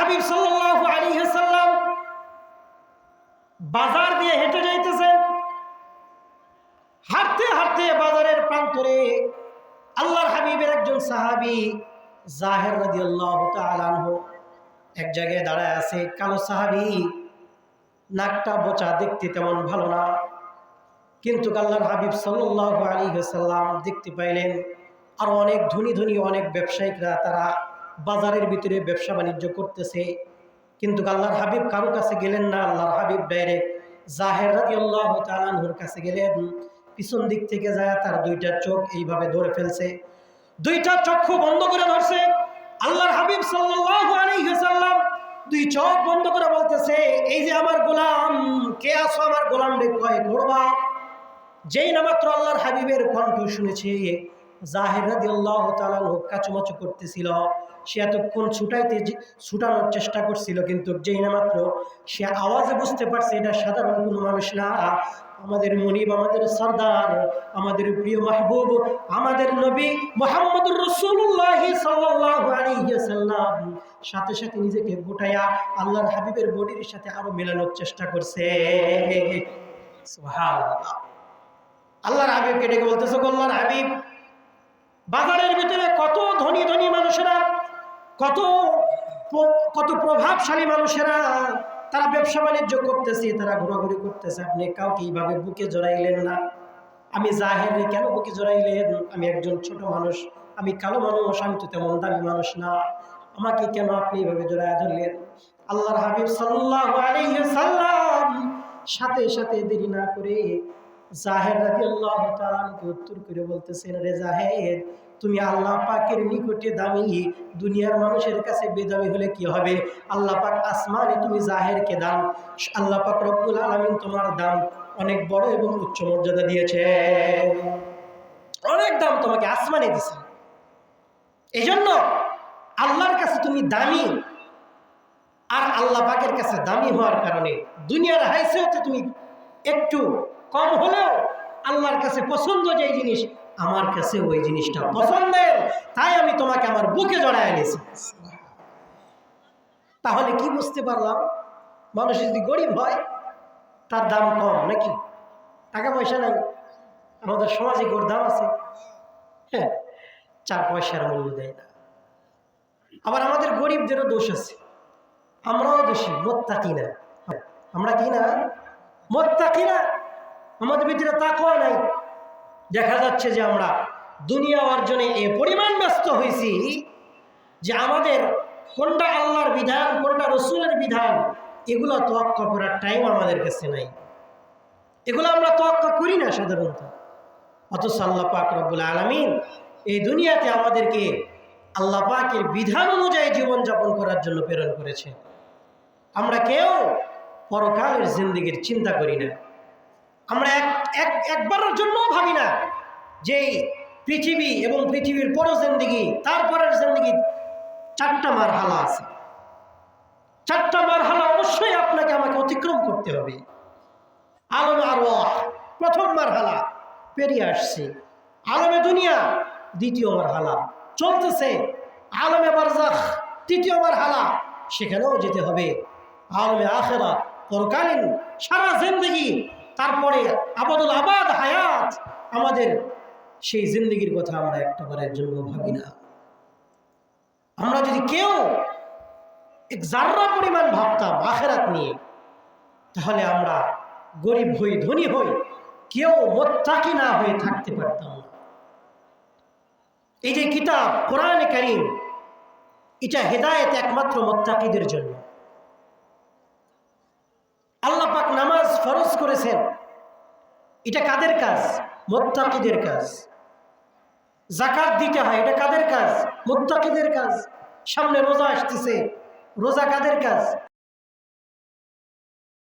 হাবিব সাল্লাল্লাহু আলাইহি ওয়াসাল্লাম বাজার দিয়ে হেঁটে যাইতেছেন। হাঁটতে হাঁটতে বাজারের প্রান্তরে আল্লাহর হাবিবের একজন সাহাবী জাহের রাদিয়াল্লাহু তাআলা আনহু এক জায়গায় দাঁড়ায় আছে। কালো সাহাবী, নাকটা বোচা, দেখতে তেমন ভালো না, কিন্তু আল্লাহর হাবিব সাল্লাল্লাহু আলাইহি ওয়াসাল্লাম দেখতে পাইলেন আর অনেক ধনী ধনী অনেক ব্যবসায়িকরা তারা বাজারের ভিতরে ব্যবসা বাণিজ্য করতেছে, কিন্তু আল্লাহর হাবিব কারো কাছে গেলেন না। আল্লাহর হাবিব ডাইরেক্ট জাহের রাদিয়াল্লাহু তাআলা আনহুর কাছে গেলেন। পিছন দিক থেকে যায় তার দুইটা চোখ এইভাবে ধরে ফেলছে, দুইটা চক্ষু বন্ধ করে ধরছে। আল্লাহর হাবিব সাল্লাল্লাহু আলাইহি ওয়াসাল্লাম দুই চোখ বন্ধ করে বলতেছে, এই যে আমার গোলাম, কে আছো আমার গোলাম রে ভয় করবা? যেই না মাত্র আল্লাহর হাবিবের কণ্ঠ শুনেছে, জাহের রাদিয়াল্লাহু তাআলা আনহু কাচুমাচু করতেছিল। সে এতক্ষণ ছুটানোর চেষ্টা করছিল, কিন্তু যেই না মাত্র সে আওয়াজে বুঝতে পারছে এটা সাধারণ কোনো মানুষ না, আমাদের মুনিব, আমাদের সরদার, আমাদের প্রিয় মাহবুব, আমাদের নবী মুহাম্মদুর রাসূলুল্লাহ সাল্লাল্লাহু আলাইহি ওয়াসাল্লাম। সাথে সাথে নিজেকে গোটায়া আল্লাহর হাবিবের বডির সাথে আরো মেলানোর চেষ্টা করছে। সুবহানাল্লাহ। আল্লাহর হাবিবকে ডেকে বলতেছে, আল্লাহর হাবিব, বাজারের ভিতরে কত ধনী ধনী মানুষেরা, কত প্রভাবশালী মানুষেরা তারা ব্যবসা বাণিজ্য করতেছে, তারা ঘোরাঘুরি করতেছে, আপনি কাউকে এইভাবে বুকে জড়াইলেন না? আমি জাহের রে কেন বুকে জড়াইলেন? আমি একজন ছোট মানুষ, আমি কালো মানুষ, আমি তো তেমন দামি মানুষ না, আমাকে কেন আপনি এইভাবে জড়ায় ধরলেন? আল্লাহর হাবিব সাল্লাল্লাহু আলাইহি ওয়াসাল্লাম সাথে সাথে দেরি না করে জাহের রাদিয়াল্লাহু তাআলা আনহুকে উত্তর করে বলতেছেন, রে জাহের, তুমি আল্লাহ পাকের নিকটে দামি, দুনিয়ার মানুষের কাছে বেদামি হলে কি হবে? আল্লাহ পাক আসমানে তুমি জাহেরকে দাম, আল্লাহ পাক রব্বুল আলামিন তোমার দাম অনেক বড় এবং উচ্চ মর্যাদা দিয়েছে, অনেক দাম তোমাকে আসমানে দিয়েছে। এই জন্য আল্লাহর কাছে তুমি দামি, আর আল্লাহ পাকের কাছে দামি হওয়ার কারণে দুনিয়ার হাইসিয়তে তুমি একটু কম হলেও আল্লাহর কাছে পছন্দ যে জিনিস, আমার কাছে ওই জিনিসটা পছন্দের, তাই আমি তোমাকে আমার বুকে জড়ায় এনেছি। তাহলে কি বুঝতে পারলাম? মানুষ যদি গরিব হয় তার দাম কম নাকি? টাকা পয়সা নাই, আমাদের সমাজে গোর দাম আছে, হ্যাঁ, 4 পয়সার মূল্য দেয় না। আবার আমাদের গরিবদেরও দোষ আছে, আমরাও দোষী, মুত্তাকি না। আমরা কি না? মুত্তাকি না। আমাদের ভিতরে তাকওয়া নাই। দেখা যাচ্ছে যে আমরা দুনিয়া অর্জনে এ পরিমাণ ব্যস্ত হয়েছি যে আমাদের কোনটা আল্লাহর বিধান, কোনটা রসুলের বিধান, এগুলো তোয়াক্কা করার টাইম আমাদের কাছে নাই। এগুলো আমরা তোয়াক্কা করি না সাধারণত। অথচ আল্লাহ পাক রব্বুল আলামিন এই দুনিয়াতে আমাদেরকে আল্লাহ পাকের বিধান অনুযায়ী জীবনযাপন করার জন্য প্রেরণ করেছে। আমরা কেউ পরকালের জিন্দেগির চিন্তা করি না। আমরা একবারের জন্যও ভাবি না যে পৃথিবী এবং পৃথিবীর পর জিন্দেগি, তারপরের জিন্দেগি 4টা মারহালা আছে। 4টা মারহালা অবশ্যই আপনাকে আমাকে অতিক্রম করতে হবে। আলমে আরওয়াহ প্রথম মারহালা পেরিয়ে আসছে, আলমে দুনিয়া দ্বিতীয় মারহালা চলতেছে, আলমে বারজাখ তৃতীয় মারহালা, সেখানেও যেতে হবে। আলমে আখিরাত পরকালীন সারা জিন্দেগি, তারপরে আবাদুল আবাদ হায়াত, আমাদের সেই জিন্দেগির কথা আমরা একটাবারের জন্য ভাবি না। আমরা যদি কেউ এক জাররা পরিমাণ ভাবতাম আখিরাত নিয়ে, তাহলে আমরা গরিব হই, ধনী হই, কেউ মুত্তাকি না হয়ে থাকতে পারতাম না। এই যে কিতাব কোরআনে কারীম, এটা হেদায়েত একমাত্র মুত্তাকিদের জন্য। আল্লাহ পাক নামাজ ফরজ করেছেন, এটা কাদের কাজ? মুত্তাকিদের কাজ। যাকাত দিতে হয়, এটা কাদের কাজ? মুত্তাকিদের কাজ। সামনে রোজা আসতেছে, রোজা কাদের কাজ?